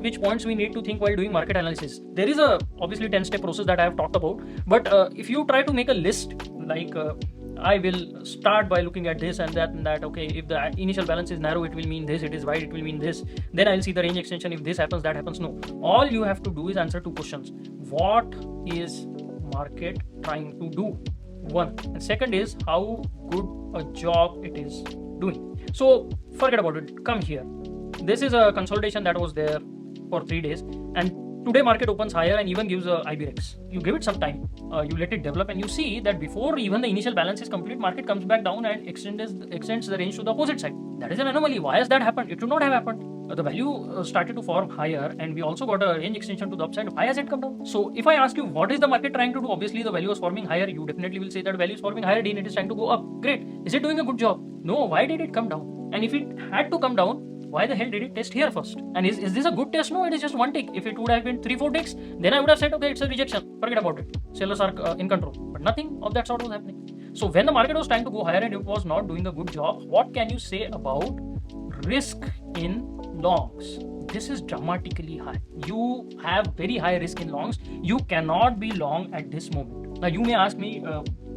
which points we need to think while doing market analysis. There is a obviously 10-step process that I have talked about, but if you try to make a list, like I will start by looking at this and that. Okay, if the initial balance is narrow, it will mean this. It is wide, it will mean this. Then I'll see the range extension. If this happens, that happens. No, all you have to do is answer two questions. What is market trying to do? One, and second is how good a job it is doing. So forget about it. Come here. This is a consolidation that was there for 3 days, and today market opens higher and even gives a IBRX. You give it some time, you let it develop, and you see that before even the initial balance is complete, market comes back down and extends the range to the opposite side. That is an anomaly. Why has that happened? It should not have happened. The value started to form higher, and we also got a range extension to the upside. Why has it come down? So if I ask you what is the market trying to do, obviously the value is forming higher. You definitely will say that value is forming higher, Dean. It is trying to go up. Great. Is it doing a good job? No. Why did it come down? And if it had to come down, why the hell did it test here first? And is this a good test? No, it is just one tick. If it would have been 3-4 ticks, then I would have said, okay, it's a rejection. Forget about it. Sellers are in control. But nothing of that sort was happening. So when the market was trying to go higher and it was not doing a good job, what can you say about risk in longs? This is dramatically high. You have very high risk in longs. You cannot be long at this moment. Now you may ask me,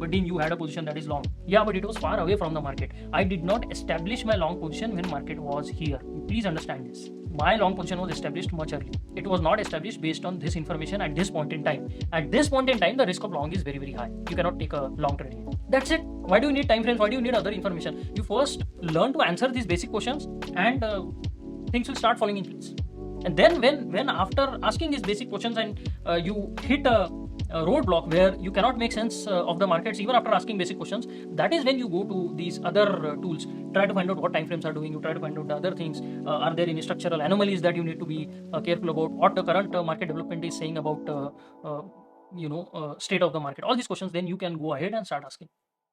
but Dean, you had a position that is long. Yeah, but it was far away from the market. I did not establish my long position when market was here. Please understand this. My long position was established much earlier. It was not established based on this information at this point in time. At this point in time, the risk of long is very, very high. You cannot take a long trade here. That's it. Why do you need time frames? Why do you need other information? You first learn to answer these basic questions, and things will start falling in place. And then when after asking these basic questions and you hit a roadblock where you cannot make sense of the markets even after asking basic questions, that is when you go to these other tools, try to find out what time frames are doing, you try to find out the other things, are there any structural anomalies that you need to be careful about, what the current market development is saying about state of the market, all these questions. Then you can go ahead and start asking,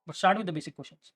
but start with the basic questions.